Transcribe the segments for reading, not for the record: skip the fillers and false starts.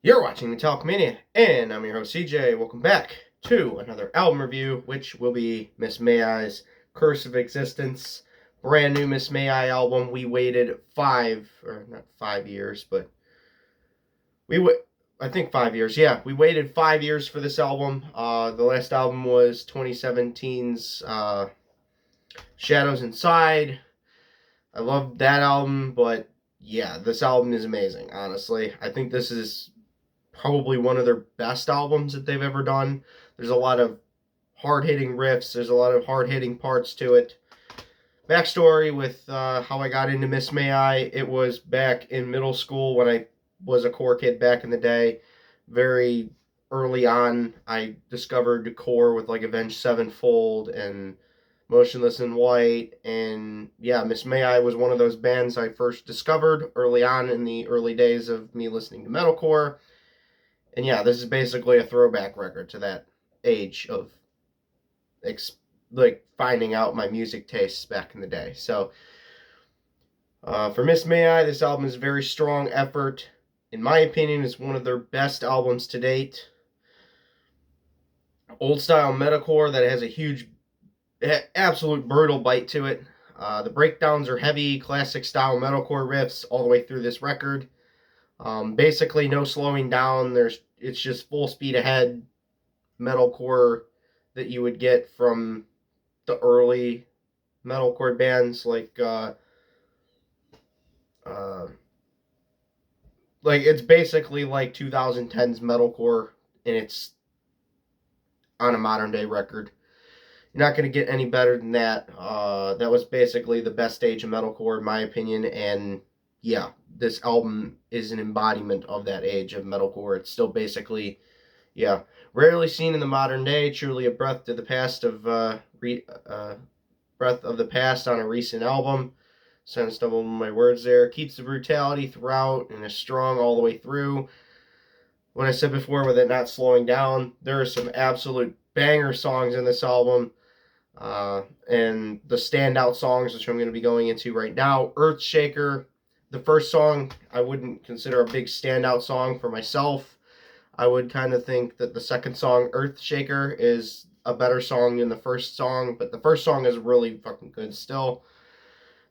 You're watching Metallicmania, and I'm your host CJ. Welcome back to another album review, which will be Miss May I's Curse of Existence. Brand new Miss May I album. We waited not 5 years, but I think 5 years. Yeah, we waited 5 years for this album. The last album was 2017's Shadows Inside. I love that album, but yeah, this album is amazing, honestly. I think this is probably one of their best albums that they've ever done. There's a lot of hard-hitting riffs. There's a lot of hard-hitting parts to it. Backstory with how I got into Miss May I. It was back in middle school when I was a core kid back in the day. Very early on, I discovered core with like Avenged Sevenfold and Motionless in White. And yeah, Miss May I was one of those bands I first discovered early on in the early days of me listening to metalcore. And yeah, this is basically a throwback record to that age of like finding out my music tastes back in the day. So for Miss May I, this album is a very strong effort. In my opinion, it's one of their best albums to date. Old style metalcore that has a huge, absolute brutal bite to it. The breakdowns are heavy, classic style metalcore riffs all the way through this record. Basically, no slowing down. It's just full speed ahead metalcore that you would get from the early metalcore bands like it's basically like 2010's metalcore, and it's on a modern day record. You're not going to get any better than that. That was basically the best stage of metalcore in my opinion, and yeah, this album is an embodiment of that age of metalcore. It's still basically, yeah, rarely seen in the modern day. Truly a breath of the past on a recent album. Kind of stumbled on my words there. Keeps the brutality throughout and is strong all the way through. When I said before with it not slowing down, there are some absolute banger songs in this album. And the standout songs, which I'm going to be going into right now. Earthshaker, the first song, I wouldn't consider a big standout song for myself. I would kind of think that the second song, Earthshaker, is a better song than the first song, but the first song is really fucking good still.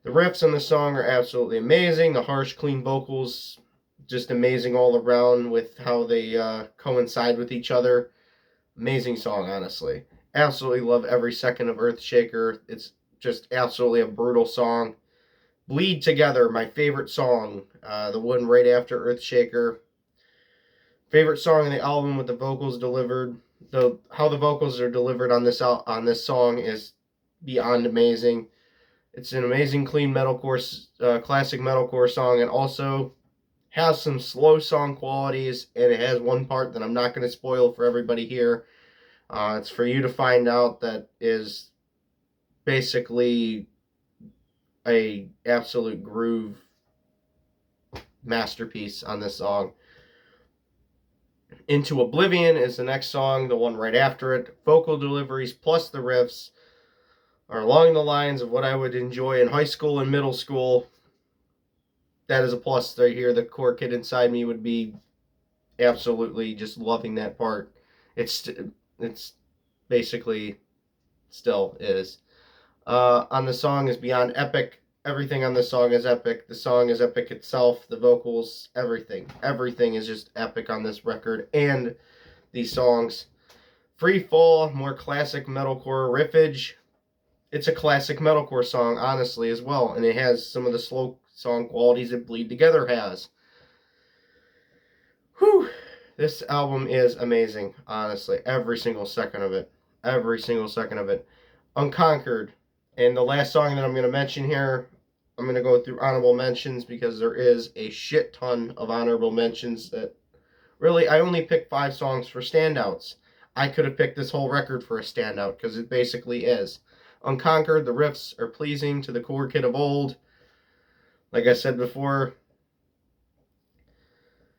The riffs on the song are absolutely amazing. The harsh, clean vocals, just amazing all around with how they coincide with each other. Amazing song, honestly. Absolutely love every second of Earthshaker. It's just absolutely a brutal song. Bleed Together, my favorite song. The one right after Earthshaker. Favorite song in the album with the vocals delivered. How the vocals are delivered on this song is beyond amazing. It's an amazing, clean metalcore, classic metalcore song, and also has some slow song qualities. And it has one part that I'm not going to spoil for everybody here. It's for you to find out. That is basically a absolute groove masterpiece on this song. Into Oblivion is the next song, the one right after it. Vocal deliveries plus the riffs are along the lines of what I would enjoy in high school and middle school. That is a plus right here. The core kid inside me would be absolutely just loving that part. It's basically still is. On the song is beyond epic. Everything on the song is epic. The song is epic itself. The vocals, everything. Everything is just epic on this record and these songs. Free Fall, more classic metalcore riffage. It's a classic metalcore song, honestly, as well. And it has some of the slow song qualities that Bleed Together has. Whew. This album is amazing, honestly. Every single second of it. Every single second of it. Unconquered. And the last song that I'm going to mention here, I'm going to go through honorable mentions because there is a shit ton of honorable mentions that really, I only picked 5 songs for standouts. I could have picked this whole record for a standout because it basically is. Unconquered, the riffs are pleasing to the core kid of old. Like I said before,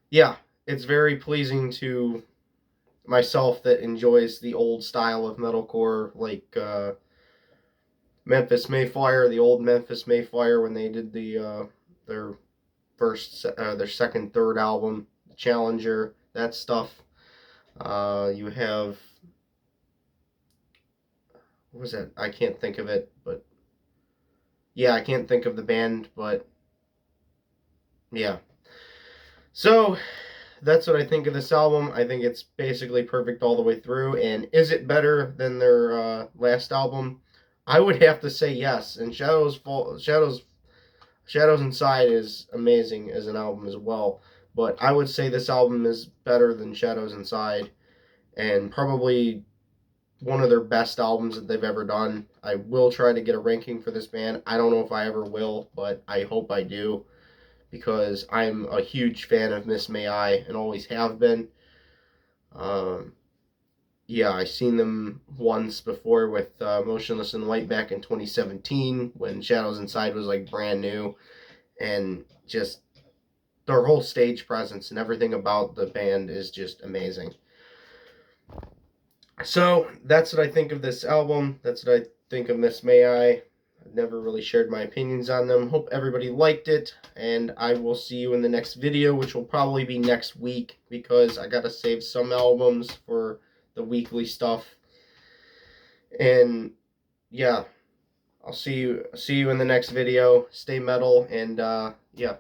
yeah, it's very pleasing to myself that enjoys the old style of metalcore, like Memphis Mayfire, the old Memphis Mayfire when they did their second, third album, Challenger, that stuff. You have, what was that? I can't think of it, but yeah, I can't think of the band, but yeah. So that's what I think of this album. I think it's basically perfect all the way through. And is it better than their last album? I would have to say yes. And Shadows Inside is amazing as an album as well. But I would say this album is better than Shadows Inside, and probably one of their best albums that they've ever done. I will try to get a ranking for this band. I don't know if I ever will, but I hope I do, because I'm a huge fan of Miss May I and always have been. Um, yeah, I seen them once before with Motionless in White back in 2017 when Shadows Inside was like brand new, and just their whole stage presence and everything about the band is just amazing. So that's what I think of this album. That's what I think of Miss May I. I've never really shared my opinions on them. Hope everybody liked it, and I will see you in the next video, which will probably be next week, because I gotta save some albums for the weekly stuff. And yeah, I'll see you in the next video. Stay metal, and yeah.